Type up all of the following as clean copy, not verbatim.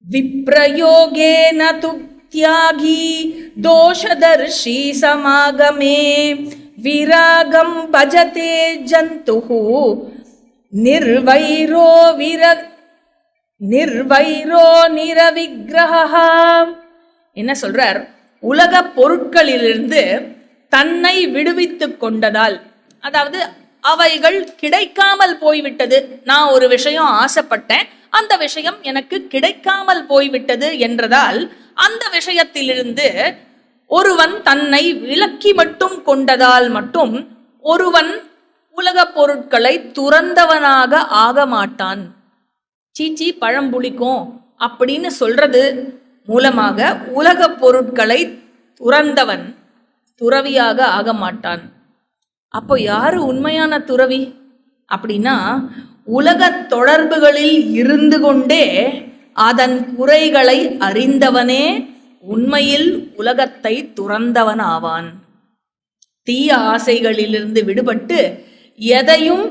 விப்ரயோகேன து தியாகி தோஷதர்ஷி சமாகமே விராகம் பஜதே ஜந்துஹு நிர்வைரோ நிரவிக்கிரஹா. என்ன சொல்றார்? உலக பொருட்களிலிருந்து தன்னை விடுவித்துக் கொண்டதால், அதாவது அவைகள் கிடைக்காமல் போய்விட்டது, நான் ஒரு விஷயம் ஆசைப்பட்டேன், அந்த விஷயம் எனக்கு கிடைக்காமல் போய்விட்டது என்றதால் அந்த விஷயத்திலிருந்து ஒருவன் தன்னை விலக்கி மட்டும் கொண்டதால் மட்டும் ஒருவன் உலக பொருட்களை துறந்தவனாக ஆக மாட்டான். சீச்சி பழம் புளிக்கும் அப்படின்னு சொல்றது மூலமாக உலக பொருட்களை துறந்தவன் துறவியாக ஆக மாட்டான். அப்போ யாரு உண்மையான துறவி அப்படின்னா, உலக தொடர்புகளில் இருந்து கொண்டே அதன் குறைகளை அறிந்தவனே உண்மையில் உலகத்தை துறந்தவன் ஆவான். தீய ஆசைகளிலிருந்து விடுபட்டு எதையும்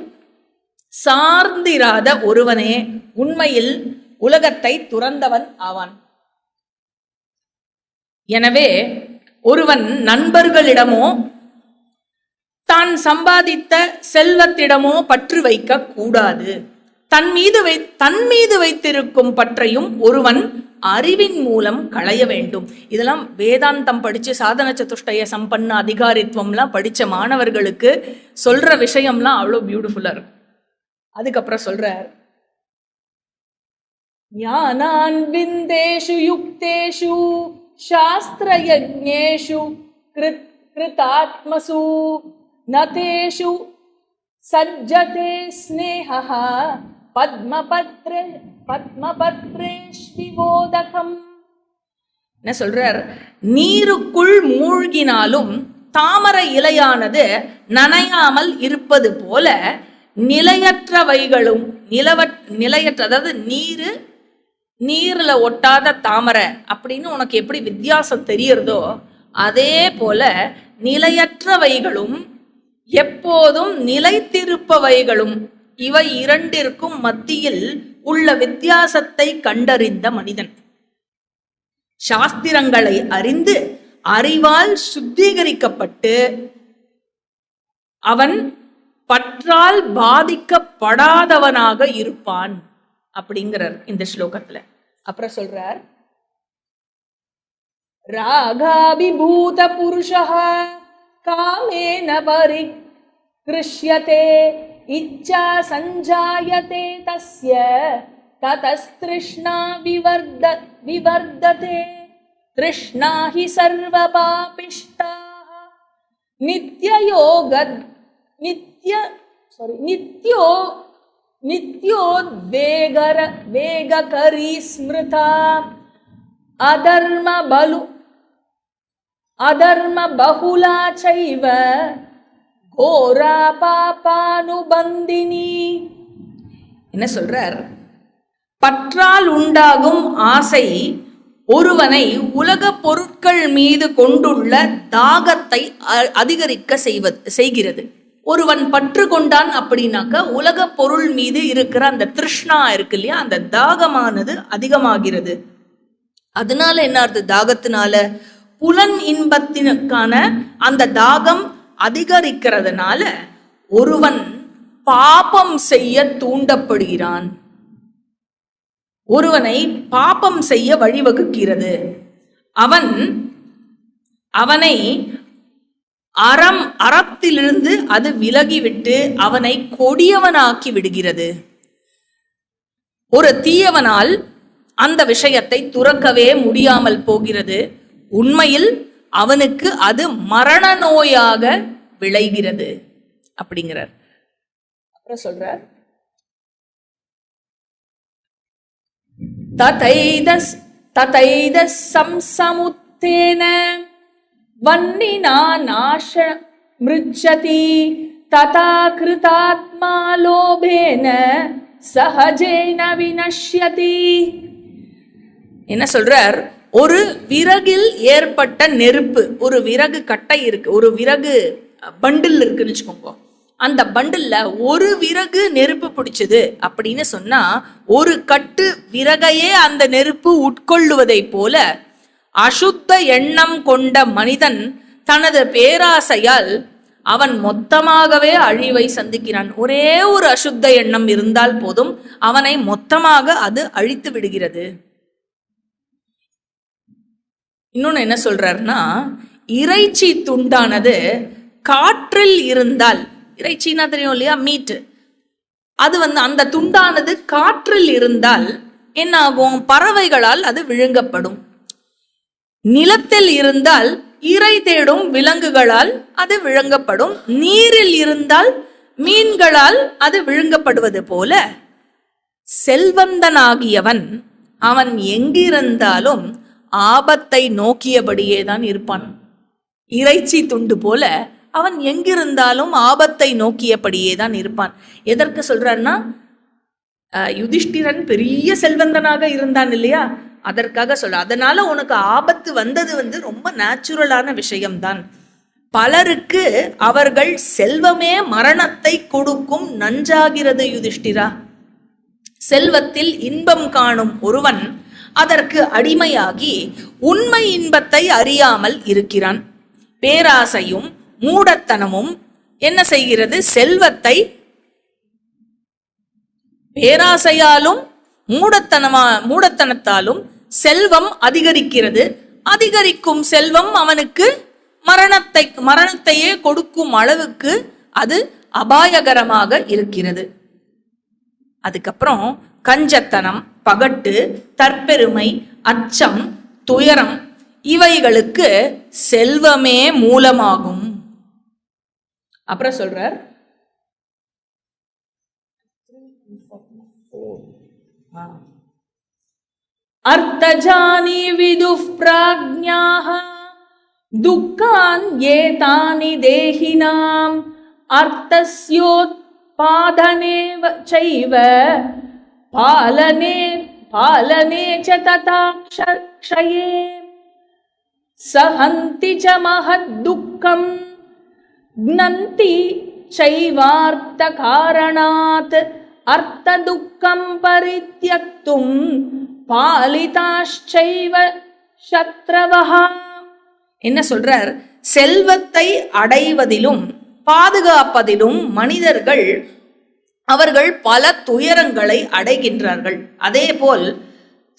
சார்ந்திராத ஒருவனே உண்மையில் உலகத்தை துறந்தவன் ஆவான். எனவே ஒருவன் நண்பர்களிடமோ தான் சம்பாதித்த செல்வத்திடமோ பற்று வைக்க கூடாது. தன் மீது வைத்திருக்கும் பற்றையும் ஒருவன் அறிவின் மூலம் களைய வேண்டும். இதெல்லாம் வேதாந்தம் படிச்சு சாதன சதுஷ்டய சம்பன்ன அதிகாரித்துவம்லாம் படிச்ச மாணவர்களுக்கு சொல்ற விஷயம்லாம் அவ்வளோ பியூட்டிஃபுல்லா இருக்கு. அதுக்கப்புறம் சொல்றார், ஞானான் விந்தேஷு யுக்தேஷு சாஸ்திர யஜ்ஞேஷு கிருதாத்மசு நதேஷு சஜ்ஜதே ஸ்நேஹः பத்மபத்ரேஷ்விவோதகம். என்ன சொல்றார்? நீருக்குள் மூழ்கினாலும் தாமரை இலையானது நனையாமல் இருப்பது போல நிலையற்றவைகளும் நிலையற்ற, அதாவது நீர்ல ஒட்டாத தாமரை அப்படின்னு உனக்கு எப்படி வித்தியாசம் தெரியறதோ அதே போல நிலையற்றவைகளும் எப்போதும் நிலைத்திருப்பவைகளும் இவை இரண்டிற்கும் மத்தியில் உள்ள வித்தியாசத்தை கண்டறிந்த மனிதன் சாஸ்திரங்களை அறிந்து அறிவால் சுத்திகரிக்கப்பட்டு அவன் பற்றால் பாதிக்கப்படாதவனாக இருப்பான் அப்படிங்கிறார் இந்த ஸ்லோகத்துல. அப்புறம் சொல்றார், ராகாபிபூத புருஷः காமேன பரிக்ருஷ்யதே இச்சா சஞ்சாயதே தஸ்ய ததஸ்த்ருஷ்ணா விவர்ததே த்ருஷ்ணா ஹி சர்வபாபிஷ்டாः நித்யோத்வேககரி ஸ்மிருதா அதர்ம பகுலா சைவ கோரா பாபானுபந்தினி. என்ன சொல்றார்? பற்றால் உண்டாகும் ஆசை ஒருவனை உலக பொருட்கள் மீது கொண்டுள்ள தாகத்தை அதிகரிக்க செய்கிறது. ஒருவன் பற்று கொண்டான் அப்படின்னாக்க உலக பொருள் மீது இருக்கிற அந்த திருஷ்ணா இருக்கு இல்லையா, அந்த தாகமானது அதிகமாகிறது. அதனால என்ன அர்த்தம்? தாகத்தினால புலன் இன்பத்தினுக்கான அந்த தாகம் அதிகரிக்கிறதுனால ஒருவன் பாபம் செய்ய தூண்டப்படுகிறான், ஒருவனை பாபம் செய்ய வழிவகுக்கிறது. அவனை அறத்திலிருந்து அது விலகிவிட்டு அவனை கொடியவனாக்கி விடுகிறது. ஒரு தீயவனால் அந்த விஷயத்தை துறக்கவே முடியாமல் போகிறது. உண்மையில் அவனுக்கு அது மரண நோயாக விளைகிறது அப்படிங்கிறார். அப்புறம் சொல்றார், ததைத சம்சமுத்தேன வன்னினா நாஷ மிருச்சதி ததா கிருதாத்மா லோபேன சஹஜேன வினஷ்யதி. என்ன சொல்றார்? ஒரு விறகில் ஏற்பட்ட நெருப்பு, ஒரு விறகு கட்டை இருக்கு, ஒரு விறகு பண்டில் இருக்குன்னு வச்சுக்கோங்க, அந்த பண்டில்ல ஒரு விறகு நெருப்பு பிடிச்சது அப்படின்னு சொன்னா ஒரு கட்டு விறகையே அந்த நெருப்பு உட்கொள்ளுவதை போல அசுத்த எண்ணம் கொண்ட மனிதன் தனது பேராசையால் அவன் மொத்தமாகவே அழிவை சந்திக்கிறான். ஒரே ஒரு அசுத்த எண்ணம் இருந்தால் போதும், அவனை மொத்தமாக அது அழித்து விடுகிறது. இன்னொன்னு என்ன சொல்றாருன்னா, இறைச்சி துண்டானது காற்றில் இருந்தால், இறைச்சின்னா தெரியும் இல்லையா, மீட், அது அந்த துண்டானது காற்றில் இருந்தால் என்ன ஆகும்? பறவைகளால் அது விழுங்கப்படும். நிலத்தில் இருந்தால் இரை தேடும் விலங்குகளால் அது விழுங்கப்படும். நீரில் இருந்தால் மீன்களால் அது விழுங்கப்படுவது போல செல்வந்தனாகியவன் அவன் எங்கிருந்தாலும் ஆபத்தை நோக்கியபடியே தான் இருப்பான். இறைச்சி துண்டு போல அவன் எங்கிருந்தாலும் ஆபத்தை நோக்கியபடியே தான் இருப்பான். எதற்கு சொல்றான்னா, யுதிஷ்டிரன் பெரிய செல்வந்தனாக இருந்தான் இல்லையா, அதற்காக சொல்ற. அதனால உனக்கு ஆபத்து வந்தது ரொம்ப நேச்சுரலான விஷயம்தான். பலருக்கு அவர்கள் செல்வமே மரணத்தை கொடுக்கும் நஞ்சாகிறது யுதிஷ்டிரா. செல்வத்தில் இன்பம் காணும் ஒருவன் அதற்கு அடிமையாகி உண்மை இன்பத்தை அறியாமல் இருக்கிறான். பேராசையும் மூடத்தனமும் என்ன செய்கிறது? செல்வத்தை பேராசையாலும் மூடத்தனத்தாலும் செல்வம் அதிகரிக்கிறது. அதிகரிக்கும் செல்வம் அவனுக்கு மரணத்தையே கொடுக்கும் அளவுக்கு அது அபாயகரமாக இருக்கிறது. அதுக்கப்புறம் கஞ்சத்தனம், பகட்டு, தற்பெருமை, அச்சம், துயரம் இவைகளுக்கு செல்வமே மூலமாகும். அப்புறம் சொல்றார், அர்த்தஜானி விதுஃப் ப்ராஜ்ஞாஹ துக்கான் ஏதானி தேஹினாம் அர்த்தஸ்யோத்பாதனேவ சைவ பாலனே ச ததா க்ஷயே சஹந்தி ச மஹத் துக்கம் க்னந்தி சைவார்த்த காரணாத் அர்த்த துக்கம் பரித்யக்தும் பாலிதாஷ்சைவ சத்ரவஹா. என்ன சொல்றார்? செல்வத்தை அடைவதிலும் பாதுகாப்பதிலும் மனிதர்கள் அவர்கள் பல துயரங்களை அடைகின்றார்கள். அதே போல்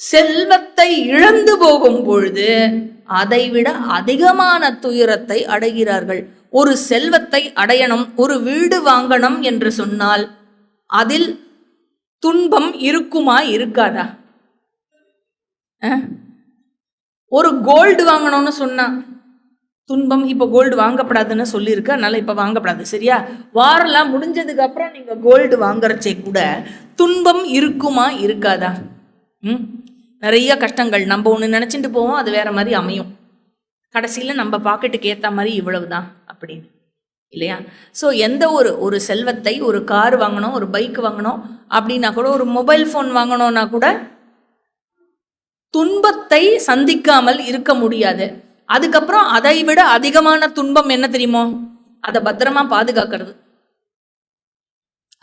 செல்வத்தை இழந்து போகும் பொழுது அதைவிட அதிகமான துயரத்தை அடைகிறார்கள். ஒரு செல்வத்தை அடையணும், ஒரு வீடு வாங்கணும் என்று சொன்னால் அதில் துன்பம் இருக்குமா இருக்காதா? ஒரு கோல்டு வாங்கணும்னு சொன்னா துன்பம். இப்போ கோல்டு வாங்கப்படாதுன்னு சொல்லியிருக்கு, அதனால இப்போ வாங்கப்படாது, சரியா? வாரெல்லாம் முடிஞ்சதுக்கு அப்புறம் நீங்க கோல்டு வாங்குறச்சே கூட துன்பம் இருக்குமா இருக்காதா? நிறைய கஷ்டங்கள். நம்ம ஒன்று நினைச்சிட்டு போவோம், அது வேற மாதிரி அமையும். கடைசியில் நம்ம பாக்கெட்டுக்கு ஏற்ற மாதிரி இவ்வளவுதான் அப்படின்னு, இல்லையா? ஸோ எந்த ஒரு செல்வத்தை, ஒரு கார் வாங்கணும், ஒரு பைக் வாங்கணும் அப்படின்னா கூட, ஒரு மொபைல் ஃபோன் வாங்கணும்னா கூட துன்பத்தை சந்திக்காமல் இருக்க முடியாது. அதுக்கப்புறம் அதை விட அதிகமான துன்பம் என்ன தெரியுமோ? அதை பத்திரமா பாதுகாக்கிறது.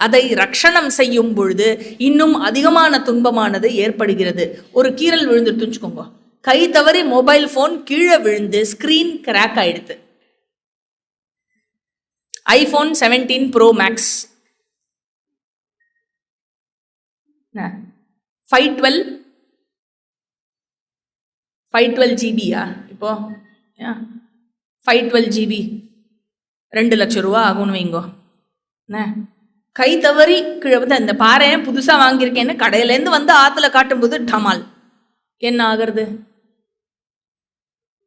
அதை ரக்ஷணம் செய்யும் பொழுது இன்னும் அதிகமான துன்பமானது ஏற்படுகிறது. ஒரு கீறல் விழுந்துட்டு வச்சுக்கோங்க, கை தவறி மொபைல் போன் கீழே விழுந்து ஸ்கிரீன் கிராக் ஆயிடுது. IPhone 17 Pro Max 512 ஜிபியா? இப்போ 512 ஜிபி 2 லட்சம் ரூபா ஆகும்னு வைங்கோ. கை தவறி கீழே வந்து அந்த பாறை புதுசாக வாங்கியிருக்கேன்னு கடையிலேருந்து வந்து ஆற்றுல காட்டும்போது டமால் என்ன ஆகிறது?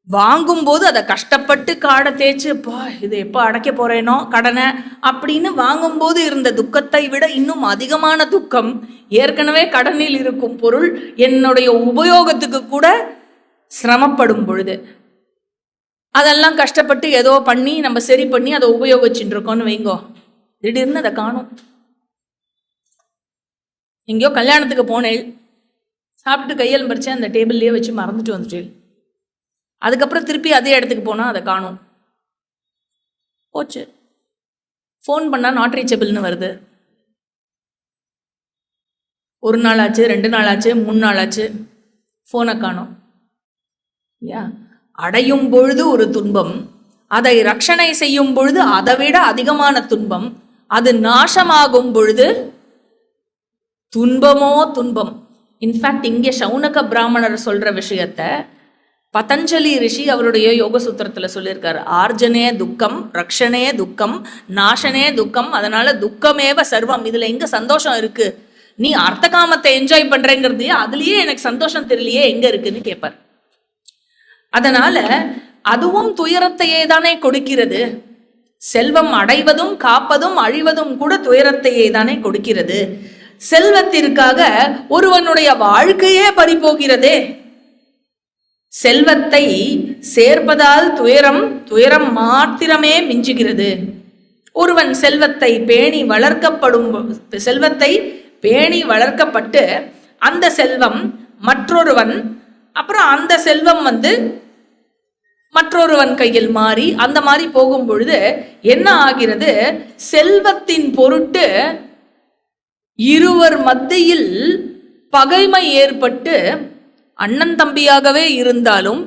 வாங்கும்போது அதை கஷ்டப்பட்டு காடை தேய்ச்சி இது எப்போ அடைக்க போறேனோ கடனை அப்படின்னு வாங்கும்போது இருந்த துக்கத்தை விட இன்னும் அதிகமான துக்கம் ஏற்கனவே கடனில் இருக்கும் பொருள் என்னுடைய உபயோகத்துக்கு கூட சிரமப்படும் பொழுது. அதெல்லாம் கஷ்டப்பட்டு ஏதோ பண்ணி நம்ம சரி பண்ணி அதை உபயோகிச்சுட்டு இருக்கோம்னு வைங்கோ, திடீர்னு அதை காணும். எங்கேயோ கல்யாணத்துக்கு போனேன், சாப்பிட்டு கையில் பறிச்சேன், அந்த டேபிள்லேயே வச்சு மறந்துட்டு வந்துட்டேன். அதுக்கப்புறம் திருப்பி அதே இடத்துக்கு போனால் அதை காணும், போச்சு. ஃபோன் பண்ணால் நாட் ரீச்சபிள்னு வருது. 1 நாள் ஆச்சு, 2 நாள் ஆச்சு, 3 நாள் ஆச்சு, ஃபோனை காணோம். இல்லையா? அடையும் பொழுது ஒரு துன்பம், அதை ரட்சணை செய்யும் பொழுது அதை விட அதிகமான துன்பம், அது நாசமாகும் பொழுது துன்பமோ துன்பம். இன்ஃபேக்ட் இங்கே சௌனக பிராமணர் சொல்ற விஷயத்த பதஞ்சலி ரிஷி அவருடைய யோக சூத்திரத்துல சொல்லியிருக்காரு. ஆர்ஜனே துக்கம், ரக்ஷனே துக்கம், நாசனே துக்கம், அதனால துக்கமேவ சர்வம். இதுல எங்க சந்தோஷம் இருக்கு? நீ அர்த்த காமத்தை என்ஜாய் பண்றேங்கிறது அதுலயே எனக்கு சந்தோஷம் தெரியலையே, எங்க இருக்குன்னு கேட்பார். அதனால அதுவும் துயரத்தையே தானே கொடுக்கிறது. செல்வம் அடைவதும் காப்பதும் அழிவதும் கூட துயரத்தையே தானே கொடுக்கிறது. செல்வத்திற்காக ஒருவனுடைய வாழ்க்கையே பறிபோகிறதே. செல்வத்தை சேர்ப்பதால் துயரம் மாத்திரமே மிஞ்சுகிறது. ஒருவன் செல்வத்தை பேணி வளர்க்கப்பட்டு அந்த செல்வம் மற்றொருவன், அப்புறம் அந்த செல்வம் மற்றொருவன் கையில் மாறி அந்த மாதிரி போகும் பொழுது என்ன ஆகிறது? செல்வத்தின் பொருட்டு இருவர் மத்தியில் பகைமை ஏற்பட்டு, அண்ணன் தம்பியாகவே இருந்தாலும்,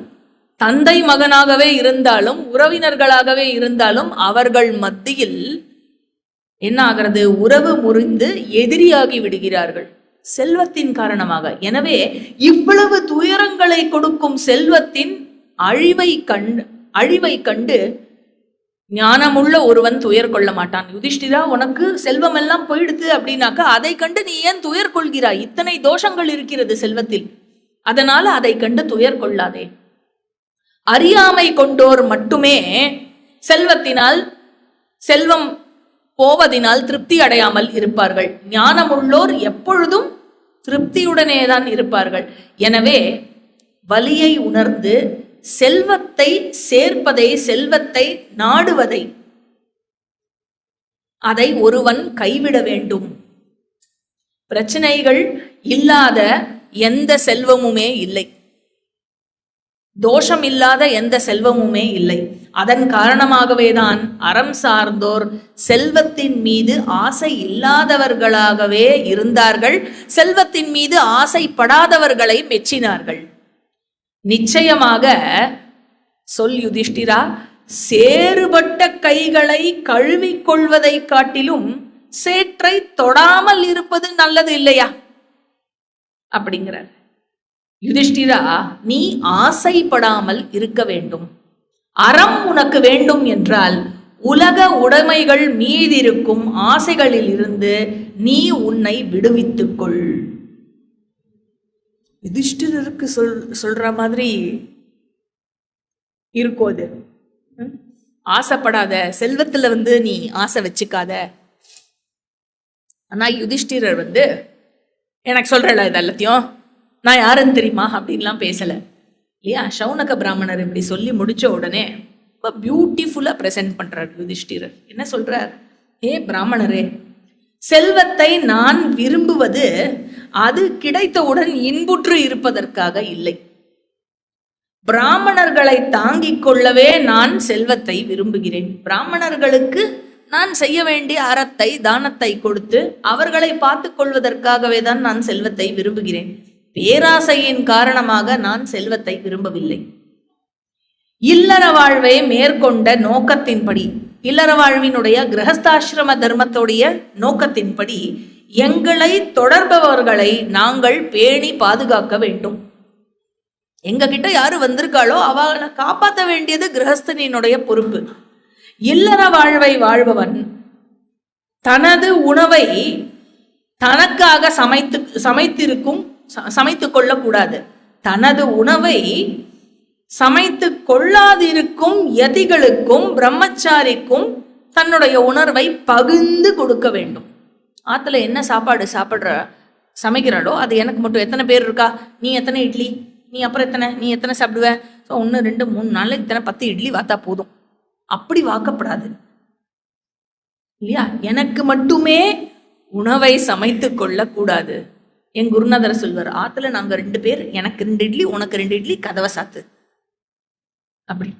தந்தை மகனாகவே இருந்தாலும், உறவினர்களாகவே இருந்தாலும் அவர்கள் மத்தியில் என்ன ஆகிறது? உறவு முறிந்து எதிரியாகி விடுகிறார்கள் செல்வத்தின் காரணமாக. எனவே இவ்வளவு துயரங்களை கொடுக்கும் செல்வத்தின் அழிவை கண்டு ஞானமுள்ள ஒருவன் துயர் கொள்ள மாட்டான். யுதிஷ்டிரா, உனக்கு செல்வம் எல்லாம் போயிடுது அப்படின்னாக்கா அதை கண்டு நீ ஏன் துயர் கொள்கிறாய்? இத்தனை தோஷங்கள் இருக்கிறது செல்வத்தில், அதனால அதை கண்டு துயர் கொள்ளாதே. அறியாமை கொண்டோர் மட்டுமே செல்வத்தினால், செல்வம் போவதினால் திருப்தி அடையாமல் இருப்பார்கள். ஞானமுள்ளோர் எப்பொழுதும் திருப்தியுடனே தான் இருப்பார்கள். எனவே வலியை உணர்ந்து செல்வத்தை சேர்ப்பதை, செல்வத்தை நாடுவதை, அதை ஒருவன் கைவிட வேண்டும். பிரச்சனைகள் இல்லாத எந்த செல்வமுமே இல்லை, தோஷம் இல்லாத எந்த செல்வமுமே இல்லை. அதன் காரணமாகவே தான் அறம் சார்ந்தோர் செல்வத்தின் மீது ஆசை இல்லாதவர்களாகவே இருந்தார்கள். செல்வத்தின் மீது ஆசைப்படாதவர்களை மெச்சினார்கள். நிச்சயமாக சொல் யுதிஷ்டிரா, சேறுபட்ட கைகளை கழுவிக் கொள்வதை காட்டிலும் சேற்றை தொடாமல் இருப்பது நல்லது இல்லையா அப்படிங்கிறார். யுதிஷ்டிரா, நீ ஆசைப்படாமல் இருக்க வேண்டும். அறம் உனக்கு வேண்டும் என்றால் உலக உடைமைகள் மீதிருக்கும் ஆசைகளில் இருந்து நீ உன்னை விடுவித்துக் கொள். யுதிஷ்டிரருக்கு சொல்ற மாதிரி இருக்கும் அது. ஆசைப்படாத, செல்வத்துல நீ ஆசை வச்சுக்காத. ஆனா யுதிஷ்டிரர் எனக்கு சொல்றல இது எல்லாத்தையும் நான் யாருன்னு தெரியுமா அப்படின்லாம் பேசல இல்லையா. சௌனக பிராமணர் இப்படி சொல்லி முடிச்ச உடனே பியூட்டிஃபுல்லா பிரசன்ட் பண்றார் யுதிஷ்டிரர். என்ன சொல்றார்? ஏ பிராமணரே, செல்வத்தை நான் விரும்புவது அது கிடைத்தவுடன் இன்புற்று இருப்பதற்காக இல்லை. பிராமணர்களை தாங்கிக் கொள்ளவே நான் செல்வத்தை விரும்புகிறேன். பிராமணர்களுக்கு நான் செய்ய வேண்டிய அறத்தை, தானத்தை கொடுத்து அவர்களை பார்த்துக் கொள்வதற்காகவே தான் நான் செல்வத்தை விரும்புகிறேன். பேராசையின் காரணமாக நான் செல்வத்தை விரும்பவில்லை. இல்லற வாழ்வை மேற்கொண்ட நோக்கத்தின்படி, இல்லற வாழ்வினுடைய கிரகஸ்தாசிரம தர்மத்துடைய நோக்கத்தின்படி எங்களை தொடர்பவர்களை நாங்கள் பேணி பாதுகாக்க வேண்டும். எங்க கிட்ட யாரு வந்திருக்காளோ அவளை காப்பாற்ற வேண்டியது கிரகஸ்தனினுடைய பொறுப்பு. இல்லற வாழ்வை வாழ்பவன் தனது உணவை தனக்காக சமைத்து கொள்ளக்கூடாது. தனது உணவை சமைத்து கொள்ளாதிருக்கும் யதிகளுக்கும் பிரம்மச்சாரிக்கும் தன்னுடைய உணர்வை பகிர்ந்து கொடுக்க வேண்டும். ஆத்துல என்ன சாப்பாடு சமைக்கிறாளோ அது எனக்கு மட்டும், எத்தனை பேர் இருக்கா, நீ எத்தனை இட்லி, நீ அப்புறம் எத்தனை, நீ எத்தனை சாப்பிடுவ, 1 2 3 4 இத்தனை 10 இட்லி வாத்தா போதும், அப்படி வாக்கப்படாது இல்லையா. எனக்கு மட்டுமே உணவை சமைத்து கொள்ளக்கூடாது. என் குருநாதர் சொல்வார், ஆத்துல நாங்க 2 பேர், எனக்கு 2 இட்லி உனக்கு 2 இட்லி, கதவை சாத்து அப்படி.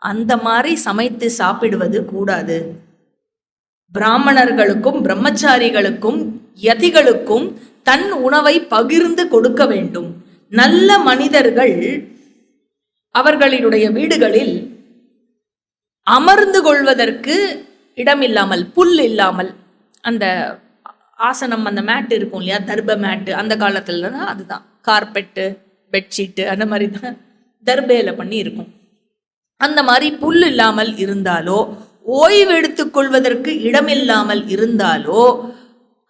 அந்த மாதிரி சமைத்து சாப்பிடுவது கூடாது. பிராமணர்களுக்கும் பிரம்மச்சாரிகளுக்கும் யதிகளுக்கும் தன் உணவை பகிர்ந்து கொடுக்க வேண்டும். நல்ல மனிதர்கள் அவர்களுடைய வீடுகளில் அமர்ந்து கொள்வதற்கு இடம் இல்லாமல், புல் இல்லாமல், அந்த ஆசனம், அந்த மேட் இருக்கும் இல்லையா, தர்ப மேட்டு, அந்த காலத்துல தான் அதுதான் கார்பெட்டு, பெட்ஷீட்டு, அந்த மாதிரி தான் தர்பேல பண்ணி இருக்கும். அந்த மாதிரி புல் இல்லாமல் இருந்தாலோ, ஓய்வு எடுத்துக் கொள்வதற்கு இடமில்லாமல் இருந்தாலோ,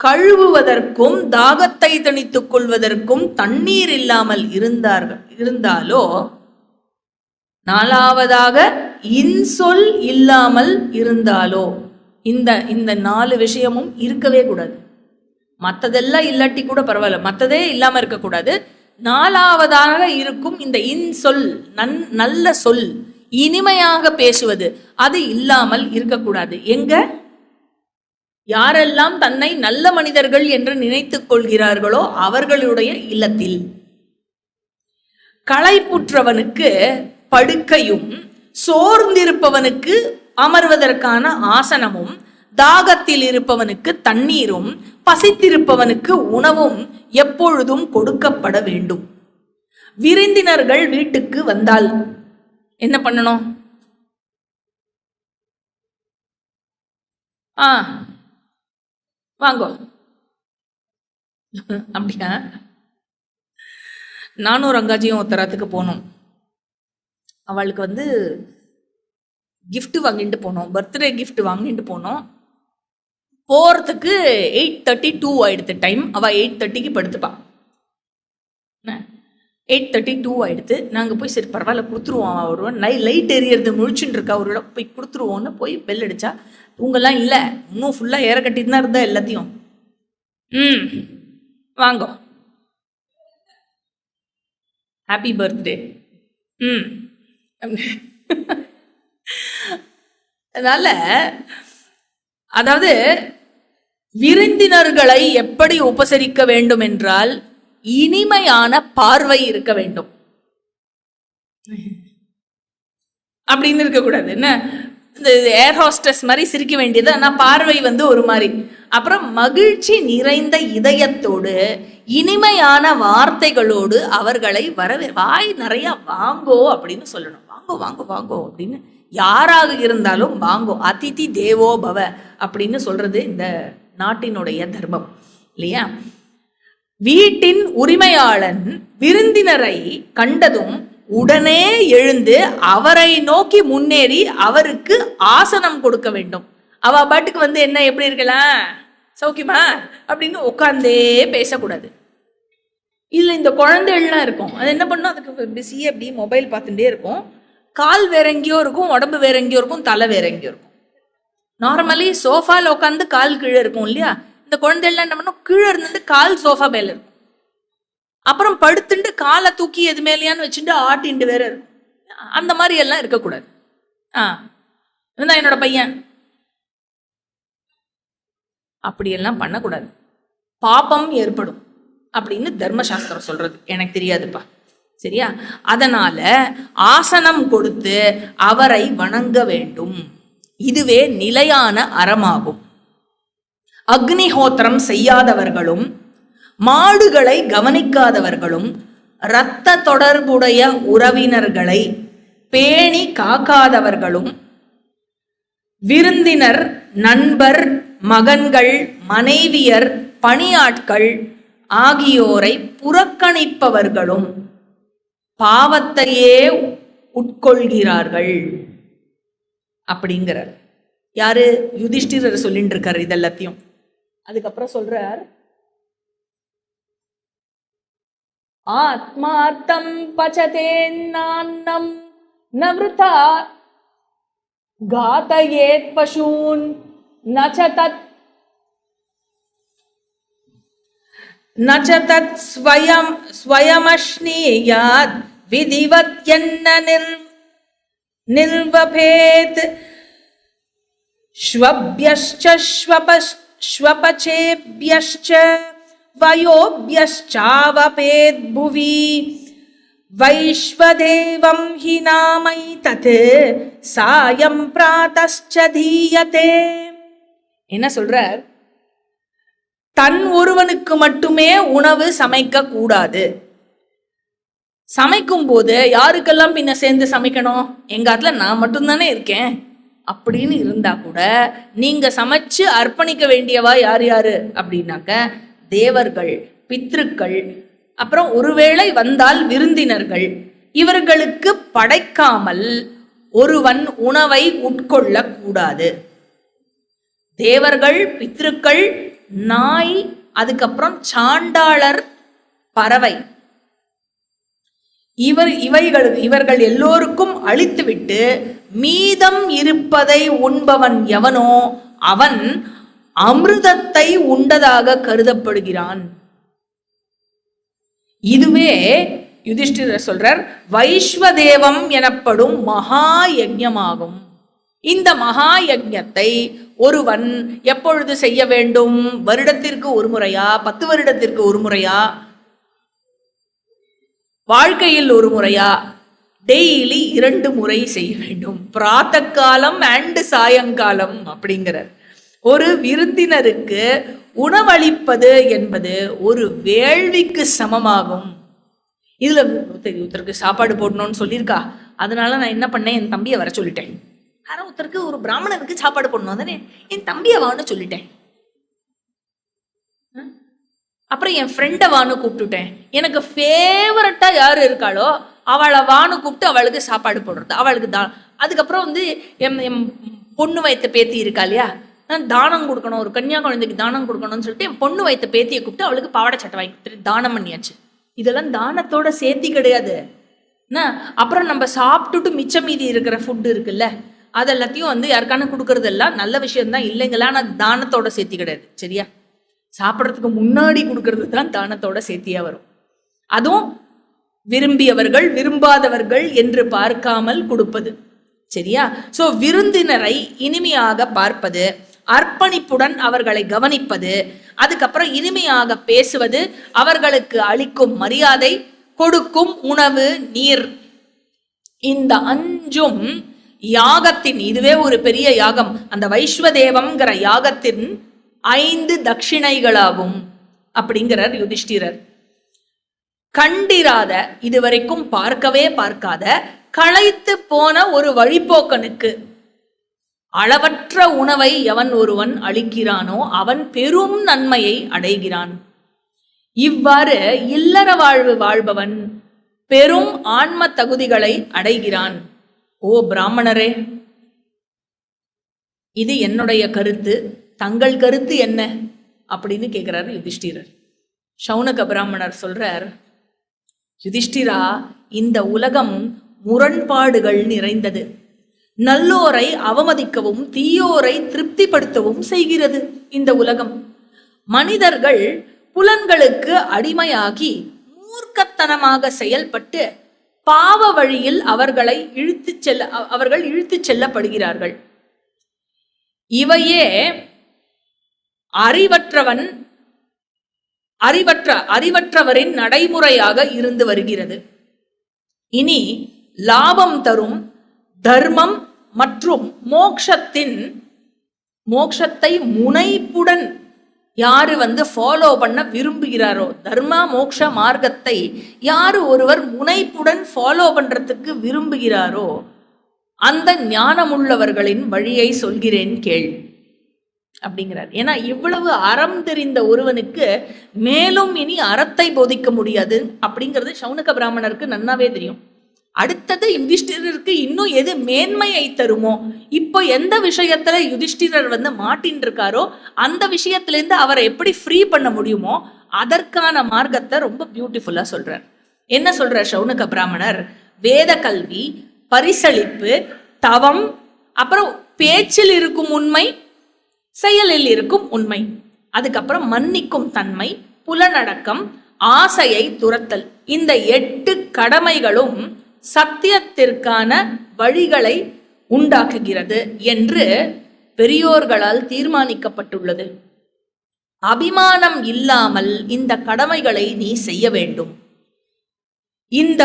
கழுவுவதற்கும் தாகத்தை தணித்துக் கொள்வதற்கும் தண்ணீர் இல்லாமல் இருந்தாலோ, நாலாவதாக இன்சொல் இல்லாமல் இருந்தாலோ, இந்த 4 விஷயமும் இருக்கவே கூடாது. மற்றதெல்லாம் இல்லாட்டி கூட பரவாயில்ல, மற்றதே இல்லாம இருக்கக்கூடாது. நாலாவதாக இருக்கும் இந்த இன்சொல், நல்ல சொல், இனிமையாக பேசுவது, அது இல்லாமல் இருக்கக்கூடாது. எங்க? யாரெல்லாம் தன்னை நல்ல மனிதர்கள் என்று நினைத்துக் கொள்கிறார்களோ அவர்களுடைய இல்லத்தில். களைப்புற்றவனுக்கு படுக்கையும், சோர்ந்திருப்பவனுக்கு அமர்வதற்கான ஆசனமும், தாகத்தில் இருப்பவனுக்கு தண்ணீரும், பசித்திருப்பவனுக்கு உணவும் எப்பொழுதும் கொடுக்கப்பட வேண்டும். விருந்தினர்கள் வீட்டுக்கு வந்தால் என்ன பண்ணணும்? வாங்கோ அப்படியா? நானும் ரங்காஜியும் ஒருத்தரத்துக்கு போனோம். அவளுக்கு கிஃப்ட் வாங்கிட்டு போனோம், பர்த்டே கிஃப்ட் வாங்கிட்டு போனோம். போறதுக்கு 8:32 ஆயிடுத்து டைம். அவ 8:30க்கு படுத்துப்பா. 8:32 ஆயிடுத்து. நாங்கள் போய் சரி பரவாயில்ல கொடுத்துருவோம், ஒரு லைட் எரியறது முழிச்சுட்டு இருக்கா, ஒரு இடம் போய் கொடுத்துருவோன்னு போய் பெல் அடிச்சா, தூங்கலாம் இல்லை, இன்னும் ஃபுல்லாக ஏற கட்டிட்டு தான் இருந்தா எல்லாத்தையும். வாங்கோ, ஹாப்பி பர்த்டே. அதனால அதாவது விருந்தினர்களை எப்படி உபசரிக்க வேண்டும் என்றால் இனிமையான பார்வை இருக்க வேண்டும். அப்படின்னு இருக்கக்கூடாது. என்ன இந்த ஏர் ஹோஸ்டஸ் மாதிரி சிரிக்க வேண்டியது, ஆனால் பார்வை ஒரு ஒரு மாதிரி. அப்புறம் மகிழ்ச்சி நிறைந்த இதயத்தோடு இனிமையான வார்த்தைகளோடு அவர்களை வாய் நிறைய வாங்கோ அப்படின்னு சொல்லணும். வாங்கோ வாங்கோ வாங்கோ அப்படின்னு யாராக இருந்தாலும் வாங்கோ. அதிதி தேவோ பவ அப்படின்னு சொல்றது இந்த நாட்டினுடைய தர்மம் இல்லையா? வீட்டின் உரிமையாளன் விருந்தினரை கண்டதும் உடனே எழுந்து அவரை நோக்கி முன்னேறி அவருக்கு ஆசனம் கொடுக்க வேண்டும். அவ பாட்டுக்கு என்ன எப்படி இருக்கலாம், சௌக்கியமா அப்படின்னு உட்கார்ந்தே பேசக்கூடாது. இதுல இந்த குழந்தைகள்லாம் இருக்கும், அது என்ன பண்ணும், அதுக்கு பிஸியே அப்படி மொபைல் பார்த்துட்டே இருக்கும். கால் வேற எங்கேயோ இருக்கும், உடம்பு வேற எங்கேயோ இருக்கும், தலை வேற எங்கேயோ இருக்கும். நார்மலி சோஃபால உட்காந்து கால் கீழே இருக்கும் இல்லையா? இந்த குழந்தைகள்லாம் என்ன பண்ணும், கீழே இருந்து கால் சோஃபா மேல இருக்கும். அப்புறம் படுத்துட்டு காலை தூக்கி எது மேலேயான்னு வச்சுட்டு ஆட்டின்ட்டு வேற இருக்கும். அந்த மாதிரி எல்லாம் இருக்கக்கூடாது. இதுதான் என்னோட பையன், அப்படியெல்லாம் பண்ணக்கூடாது, பாபம் ஏற்படும் அப்படின்னு தர்மசாஸ்திரம் சொல்றது. எனக்கு தெரியாதுப்பா, சரியா? அதனால ஆசனம் கொடுத்து அவரை வணங்க வேண்டும். இதுவே நிலையான அறமாகும். அக்னிஹோத்திரம் செய்யாதவர்களும், மாடுகளை கவனிக்காதவர்களும், இரத்த தொடர்புடைய உறவினர்களை பேணி காக்காதவர்களும், விருந்தினர், நண்பர், மகன்கள், மனைவியர், பணியாட்கள் ஆகியோரை புறக்கணிப்பவர்களும் பாவத்தையே உட்கொள்கிறார்கள் அப்படிங்கிறார். யாரு? யுதிஷ்டிரர் சொல்லிட்டு இருக்காரு இதெல்லாத்தையும். அதுக்கப்புறம் சொல்றார், ஆத்மார்த்தம் பச்சதேன்னான்னம் நவ்ருதா காதயேத் பசூன் நச்சதத் நச்சதத் ஸ்வயமஷ்ணியாத் விதிவத்யன்ன நிர்வபேத் ஸ்வப்யஸ்ச ஸ்வபசேப்யஸ்ச வயோப்யஸ்சாவபேத் புவி வைஸ்வதேவம் ஹி நாமைதத் சாயம் ப்ராதஸ்ச தீயதே. என்ன சொல்றார்? தன் ஒருவனுக்கு மட்டுமே உணவு சமைக்க கூடாது. சமைக்கும் போது யாருக்கெல்லாம் பின்ன சேர்ந்து சமைக்கணும்? எங்க ஆத்துல நான் மட்டும்தானே இருக்கேன் அப்படின்னு இருந்தா கூட நீங்க சமைச்சு அர்ப்பணிக்க வேண்டியவா யார் யாரு அப்படின்னாக்க தேவர்கள், பித்ருக்கள், அப்புறம் ஒருவேளை வந்தால் விருந்தினர்கள். இவர்களுக்கு படைக்காமல் ஒருவன் உணவை உட்கொள்ள கூடாது. தேவர்கள், பித்ருக்கள், நாய், அதுக்கப்புறம் சாண்டாளர், பறவை, இவர்கள் எல்லோருக்கும் அழித்துவிட்டு மீதம் இருப்பதை உண்பவன் எவனோ அவன் அமிர்தத்தை உண்டதாக கருதப்படுகிறான். இதுவே யுதிஷ்டிரர் சொல்றார் வைஸ்வதேவம் எனப்படும் மகா யஜ்ஞமாகும். இந்த மகா யஜ்ஞத்தை ஒருவன் எப்பொழுது செய்ய வேண்டும்? வருடத்திற்கு ஒரு முறையா, 10 வருடத்திற்கு ஒரு முறையா, வாழ்க்கையில் ஒரு முறையா? டெய்லி 2 முறை செய்ய வேண்டும். பிராத்த காலம் அண்ட் சாயங்காலம் அப்படிங்கிறார். ஒரு விருந்தினருக்கு உணவளிப்பது என்பது ஒரு வேள்விக்கு சமமாகும். இதுல ஒருத்தருக்கு சாப்பாடு போடணும்னு சொல்லியிருக்கா, அதனால நான் என்ன பண்ணேன், என் தம்பியை வர சொல்லிட்டேன். ஆனா ஒருத்தருக்கு, ஒரு பிராமணருக்கு சாப்பாடு போடணும் தானே, என் தம்பியை வான்னு சொல்லிட்டேன். அப்புறம் என் ஃப்ரெண்டை வான்னு கூப்பிட்டுட்டேன். எனக்கு ஃபேவரட்டா யாரு இருக்காளோ அவளை வான்னு கூப்பிட்டு அவளுக்கு சாப்பாடு போடுறது, அவளுக்கு தான். அதுக்கப்புறம் வந்து என் பொண்ணு வைத்த பேத்தி இருக்கா இல்லையா, நான் தானம் கொடுக்கணும், ஒரு கன்னியா குழந்தைக்கு தானம் கொடுக்கணும்னு சொல்லிட்டு என் பொண்ணு வைத்த பேத்தியை கூப்பிட்டு அவளுக்கு பாவாடை சட்டை வாங்கி தானம் பண்ணியாச்சு. இதெல்லாம் தானத்தோட சேர்த்தி கிடையாது. அப்புறம் நம்ம சாப்பிட்டுட்டு மிச்சம் மீதி இருக்கிற ஃபுட்டு இருக்குல்ல, அதெல்லாத்தையும் வந்து யாருக்கான கொடுக்கறது எல்லாம் நல்ல விஷயம்தான் இல்லைங்களா, ஆனால் தானத்தோட சேர்த்தி கிடையாது. சரியா? சாப்பிட்றதுக்கு முன்னாடி கொடுக்கறது தான் தானத்தோட சேர்த்தியா வரும். அதுவும் விரும்பியவர்கள் விரும்பாதவர்கள் என்று பார்க்காமல் கொடுப்பது. சரியா? சோ விருந்தினரை இனிமையாக பார்ப்பது, அர்ப்பணிப்புடன் அவர்களை கவனிப்பது, அதுக்கப்புறம் இனிமையாக பேசுவது, அவர்களுக்கு அளிக்கும் மரியாதை, கொடுக்கும் உணவு, நீர், இந்த 5ம் யாகத்தின், இதுவே ஒரு பெரிய யாகம். அந்த வைஸ்வதேவம்ங்கிற யாகத்தின் 5 தட்சிணைகளாகும் அப்படிங்கிறார் யுதிஷ்டிரர். கண்டிராத, இதுவரைக்கும் பார்க்கவே பார்க்காத, களைத்து போன ஒரு வழிபோக்கனுக்கு அளவற்ற உணவை எவன் ஒருவன் அளிக்கிறானோ அவன் பெரும் நன்மையை அடைகிறான். இவ்வாறு இல்லற வாழ்வு வாழ்பவன் பெரும் ஆன்ம தகுதிகளை அடைகிறான். ஓ பிராமணரே, இது என்னுடைய கருத்து, தங்கள் கருத்து என்ன அப்படின்னு கேட்கிறாரு யுதிஷ்டிரர். சௌனக பிராமணர் சொல்றார், யுதிஷ்டிரா, இந்த உலகம் முரண்பாடுகள் நிறைந்தது. நல்லோரை அவமதிக்கவும் தீயோரை திருப்திப்படுத்தவும் செய்கிறது இந்த உலகம். மனிதர்கள் புலன்களுக்கு அடிமையாகி மூர்க்கத்தனமாக செயல்பட்டு பாவ வழியில் அவர்கள் இழுத்துச் செல்லப்படுகிறார்கள். இவையே அறிவற்றவரின் நடைமுறையாக இருந்து வருகிறது. இனி லாபம் தரும் தர்மம் மற்றும் மோக்ஷத்தை முனைப்புடன் யாரு ஃபாலோ பண்ண விரும்புகிறாரோ, தர்ம மோக்ஷ மார்க்கத்தை யாரு ஒருவர் முனைப்புடன் ஃபாலோ பண்றதுக்கு விரும்புகிறாரோ அந்த ஞானமுள்ளவர்களின் வழியை சொல்கிறேன் கேள் அப்படிங்கிறார். ஏன்னா இவ்வளவு அறம் தெரிந்த ஒருவனுக்கு மேலும் இனி அறத்தை போதிக்க முடியாது அப்படிங்கிறது சௌனக பிராமணருக்கு நன்னாவே தெரியும். அடுத்தது யுதிஷ்டிரருக்கு இன்னும் எது மேன்மையை தருமோ, இப்போ எந்த விஷயத்துல யுதிஷ்டிரர் மாட்டின் இருக்காரோ அந்த விஷயத்திலேருந்து அவரை எப்படி ஃப்ரீ பண்ண முடியுமோ அதற்கான மார்க்கத்தை ரொம்ப பியூட்டிஃபுல்லா சொல்றார். என்ன சொல்றார் சௌனக பிராமணர்? வேத கல்வி, பரிசளிப்பு, தவம், அப்புறம் பேச்சில் இருக்கும் உண்மை, செயலில் இருக்கும் உண்மை, அதுக்கப்புறம் மன்னிக்கும் தன்மை, புலனடக்கம், ஆசையை துரத்தல், இந்த 8 கடமைகளும் சத்தியத்திற்கான வழிகளை உண்டாக்குகிறது என்று பெரியோர்களால் தீர்மானிக்கப்பட்டுள்ளது. அபிமானம் இல்லாமல் இந்த கடமைகளை நீ செய்ய வேண்டும். இந்த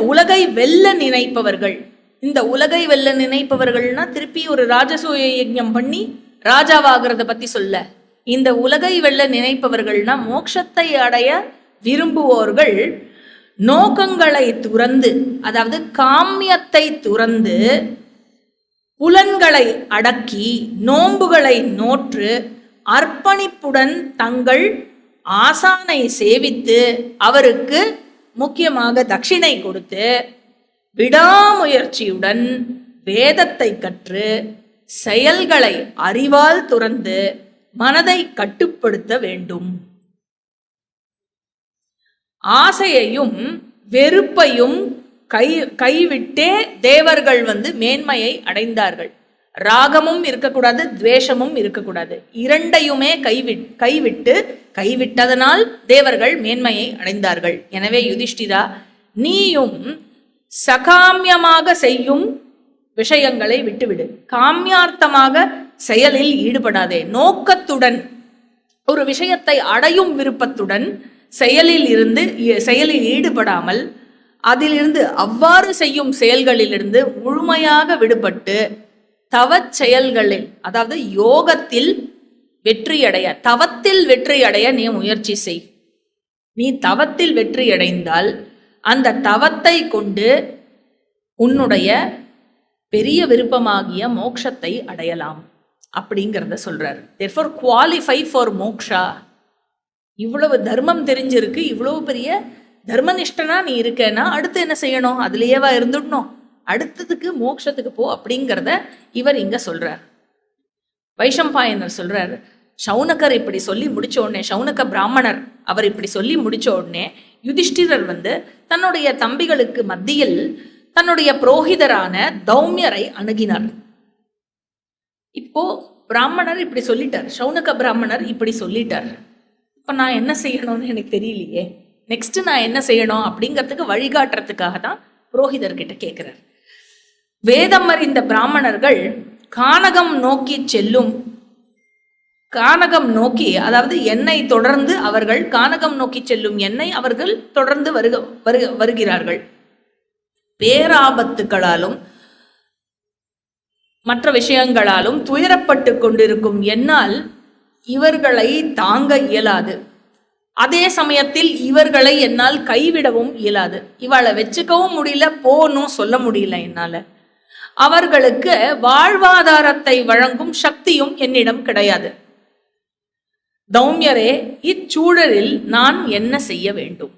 உலகை வெல்ல நினைப்பவர்கள், இந்த உலகை வெல்ல நினைப்பவர்கள்னா திருப்பி ஒரு ராஜசூய யஜ்ஞம் பண்ணி ராஜாவாகிறத பத்தி சொல்ல. இந்த உலகை வெல்ல நினைப்பவர்கள்னா மோட்சத்தை அடைய விரும்புவோர்கள் நோக்கங்களை துறந்து, அதாவது காமியத்தை துறந்து, புலன்களை அடக்கி, நோன்புகளை நோற்று, அர்ப்பணிப்புடன் தங்கள் ஆசானை சேவித்து, அவருக்கு முக்கியமாக தட்சிணை கொடுத்து, விடாமுயற்சியுடன் வேதத்தை கற்று, செயல்களை அறிவால் துறந்து மனதை கட்டுப்படுத்த வேண்டும். ஆசையையும் வெறுப்பையும் கைவிட்டே தேவர்கள் மேன்மையை அடைந்தார்கள். ராகமும் இருக்கக்கூடாது, துவேஷமும் இருக்கக்கூடாது. இரண்டையுமே கைவிட்டதனால் தேவர்கள் மேன்மையை அடைந்தார்கள். எனவே யுதிஷ்டிரா, நீயும் சகாமியமாக செய்யும் விஷயங்களை விட்டுவிடு. காமியார்த்தமாக செயலில் ஈடுபடாதே. நோக்கத்துடன், ஒரு விஷயத்தை அடையும் விருப்பத்துடன் செயலில் ஈடுபடாமல், அதிலிருந்து அவ்வாறு செய்யும் செயல்களிலிருந்து முழுமையாக விடுபட்டு தவச் செயல்களில், அதாவது யோகத்தில் வெற்றியடைய, தவத்தில் வெற்றியடைய நீ முயற்சி செய். நீ தவத்தில் வெற்றியடைந்தால் அந்த தவத்தை கொண்டு உன்னுடைய பெரிய விருப்பமாகிய மோட்சத்தை அடையலாம் அப்படிங்கிறத சொல்றாரு. therefore qualify for moksha. இவ்வளவு தர்மம் தெரிஞ்சிருக்கு, இவ்வளவு பெரிய தர்மனிஷ்டனா நீ இருக்கேன்னா அடுத்து என்ன செய்யணும்? அதுலேயேவா இருந்துடணும்? அடுத்ததுக்கு மோட்சத்துக்கு போ அப்படிங்கிறத இவர் இங்க சொல்றார். வைஷம்பாயனர் சொல்றார், சௌனகர் இப்படி சொல்லி முடிச்ச உடனே, சௌனக பிராமணர் அவர் இப்படி சொல்லி முடிச்ச உடனே யுதிஷ்டிரர் தன்னுடைய தம்பிகளுக்கு மத்தியில் தன்னுடைய புரோகிதரான தௌமியரை அணுகினார். இப்போ பிராமணர் இப்படி சொல்லிட்டார், சௌனக பிராமணர் இப்படி சொல்லிட்டார். இப்ப நான் என்ன செய்யணும்னு எனக்கு தெரியலையே, நெக்ஸ்ட் நான் என்ன செய்யணும் அப்படிங்கிறதுக்கு வழிகாட்டுறதுக்காக தான் புரோகிதர்கிட்ட கேட்கிறார். வேதம் அறிந்த பிராமணர்கள் கானகம் நோக்கி, அதாவது என்னை தொடர்ந்து அவர்கள் கானகம் நோக்கி செல்லும் என்னை அவர்கள் தொடர்ந்து வருகிறார்கள். பேராபத்துகளாலும் மற்ற விஷயங்களாலும் துயரப்பட்டு கொண்டிருக்கும் என்னால் இவர்களை தாங்க இயலாது. அதே சமயத்தில் இவர்களை என்னால் கைவிடவும் இயலாது. இவளை வச்சுக்கவும் முடியல, போனும் சொல்ல முடியல என்னால. அவர்களுக்கு வாழ்வாதாரத்தை வழங்கும் சக்தியும் என்னிடம் கிடையாது. தௌமியரே, இச்சூழலில் நான் என்ன செய்ய வேண்டும்?